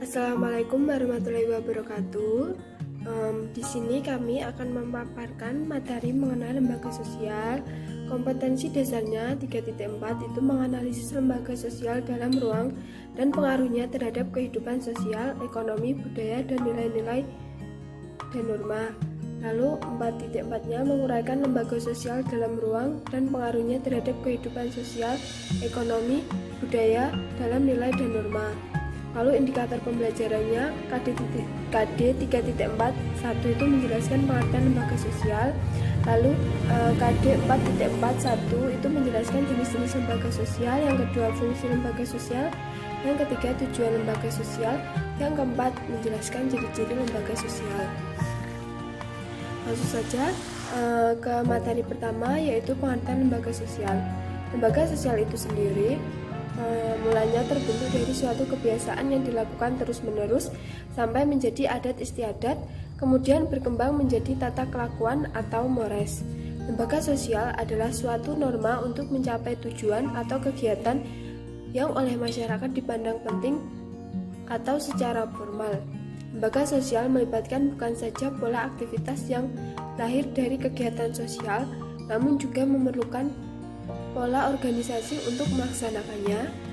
Assalamualaikum warahmatullahi wabarakatuh. Di sini kami akan memaparkan materi mengenai lembaga sosial. Kompetensi dasarnya 3.4 itu menganalisis lembaga sosial dalam ruang dan pengaruhnya terhadap kehidupan sosial, ekonomi, budaya, dan nilai-nilai dan norma. Lalu 4.4-nya menguraikan lembaga sosial dalam ruang dan pengaruhnya terhadap kehidupan sosial, ekonomi, budaya, dalam nilai dan norma. Lalu indikator pembelajarannya KD 3.4 1 itu menjelaskan pengertian lembaga sosial. Lalu KD 4.4 1 itu menjelaskan jenis-jenis lembaga sosial. Yang kedua fungsi lembaga sosial. Yang ketiga tujuan lembaga sosial. Yang keempat menjelaskan ciri-ciri lembaga sosial. Langsung saja ke materi pertama, yaitu pengertian lembaga sosial. Lembaga sosial itu sendiri mulanya terbentuk dari suatu kebiasaan yang dilakukan terus-menerus sampai menjadi adat istiadat, kemudian berkembang menjadi tata kelakuan atau mores. Lembaga sosial adalah suatu norma untuk mencapai tujuan atau kegiatan yang oleh masyarakat dipandang penting atau secara formal. Lembaga sosial melibatkan bukan saja pola aktivitas yang lahir dari kegiatan sosial, namun juga memerlukan pola organisasi untuk melaksanakannya.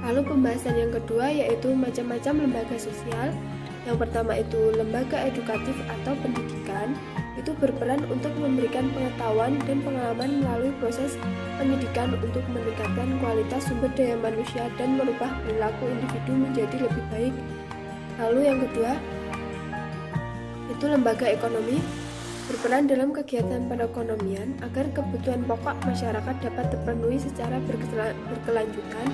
Lalu pembahasan yang kedua yaitu macam-macam lembaga sosial. Yang pertama itu lembaga edukatif atau pendidikan, itu berperan untuk memberikan pengetahuan dan pengalaman melalui proses pendidikan untuk meningkatkan kualitas sumber daya manusia dan merubah perilaku individu menjadi lebih baik. Lalu yang kedua itu lembaga ekonomi, berperan dalam kegiatan perekonomian agar kebutuhan pokok masyarakat dapat terpenuhi secara berkelanjutan.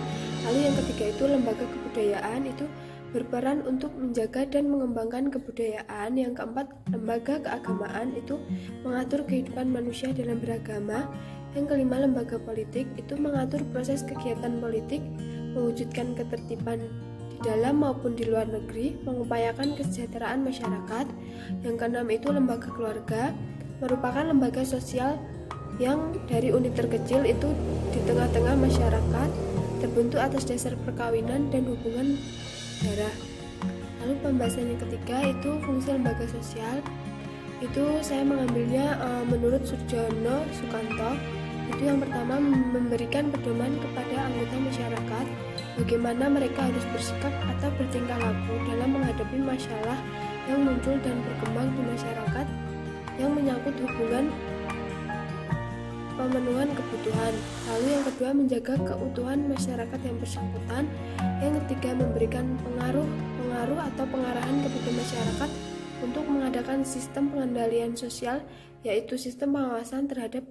Lalu yang ketiga itu lembaga kebudayaan, itu berperan untuk menjaga dan mengembangkan kebudayaan. Yang keempat lembaga keagamaan, itu mengatur kehidupan manusia dalam beragama. Yang kelima lembaga politik, itu mengatur proses kegiatan politik, mewujudkan ketertiban di dalam maupun di luar negeri, mengupayakan kesejahteraan masyarakat. Yang keenam itu lembaga keluarga, merupakan lembaga sosial yang dari unit terkecil itu di tengah-tengah masyarakat, terbentuk atas dasar perkawinan dan hubungan darah. Lalu pembahasan yang ketiga itu fungsi lembaga sosial. Itu saya mengambilnya menurut Surjono Sukanto. Itu yang pertama memberikan pedoman kepada anggota masyarakat bagaimana mereka harus bersikap atau bertingkah laku dalam menghadapi masalah yang muncul dan berkembang di masyarakat yang menyangkut hubungan pemenuhan kebutuhan. Lalu yang kedua menjaga keutuhan masyarakat yang bersangkutan. Yang ketiga memberikan pengaruh atau pengarahan kepada masyarakat untuk mengadakan sistem pengendalian sosial, yaitu sistem pengawasan terhadap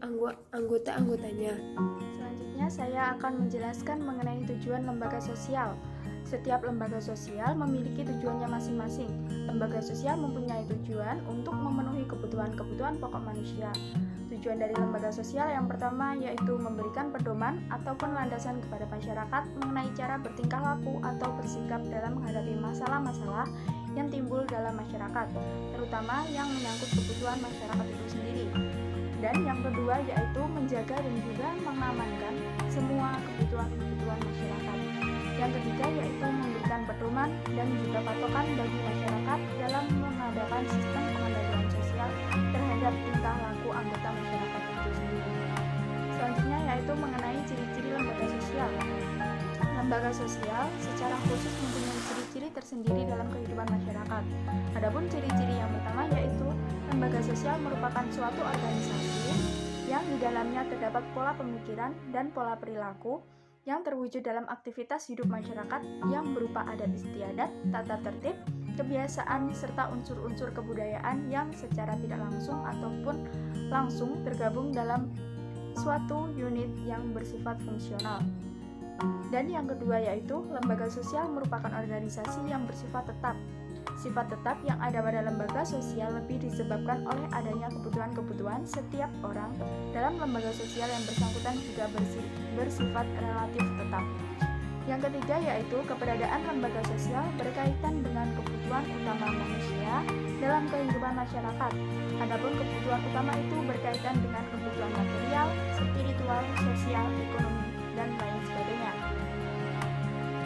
anggota-anggotanya. Selanjutnya saya akan menjelaskan mengenai tujuan lembaga sosial. Setiap lembaga sosial memiliki tujuannya masing-masing. Lembaga sosial mempunyai tujuan untuk memenuhi kebutuhan-kebutuhan pokok manusia. Tujuan dari lembaga sosial yang pertama yaitu memberikan pedoman ataupun landasan kepada masyarakat mengenai cara bertingkah laku atau bersikap dalam menghadapi masalah-masalah yang timbul dalam masyarakat, terutama yang menyangkut kebutuhan masyarakat itu sendiri. Dan yang kedua yaitu menjaga dan juga mengamankan semua kebutuhan-kebutuhan masyarakat. Yang ketiga yaitu memberikan pedoman dan juga patokan bagi masyarakat dalam mengadakan sistem pengendalian sosial terhadap tingkah laku anggota masyarakat itu sendiri. Selanjutnya yaitu mengenai ciri-ciri lembaga sosial. Lembaga sosial secara khusus mempunyai ciri-ciri tersendiri dalam kehidupan masyarakat. Adapun ciri-ciri yang pertama yaitu lembaga sosial merupakan suatu organisasi yang di dalamnya terdapat pola pemikiran dan pola perilaku yang terwujud dalam aktivitas hidup masyarakat yang berupa adat istiadat, tata tertib, kebiasaan, serta unsur-unsur kebudayaan yang secara tidak langsung ataupun langsung tergabung dalam suatu unit yang bersifat fungsional. Dan yang kedua yaitu lembaga sosial merupakan organisasi yang bersifat tetap. Sifat tetap yang ada pada lembaga sosial lebih disebabkan oleh adanya kebutuhan-kebutuhan setiap orang dalam lembaga sosial yang bersangkutan juga bersifat relatif tetap. Yang ketiga yaitu keberadaan lembaga sosial berkaitan dengan kebutuhan utama manusia dalam kehidupan masyarakat. Adapun kebutuhan utama itu berkaitan dengan kebutuhan material, spiritual, sosial, ekonomi, dan lain sebagainya.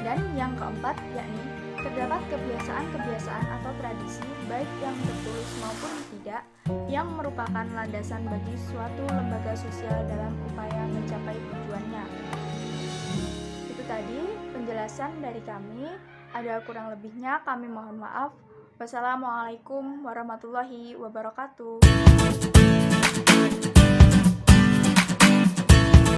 Dan yang keempat yakni Terdapat kebiasaan-kebiasaan atau tradisi, baik yang tertulis maupun tidak, yang merupakan landasan bagi suatu lembaga sosial dalam upaya mencapai tujuannya. Itu tadi penjelasan dari kami. Ada kurang lebihnya kami mohon maaf. Wassalamualaikum warahmatullahi wabarakatuh.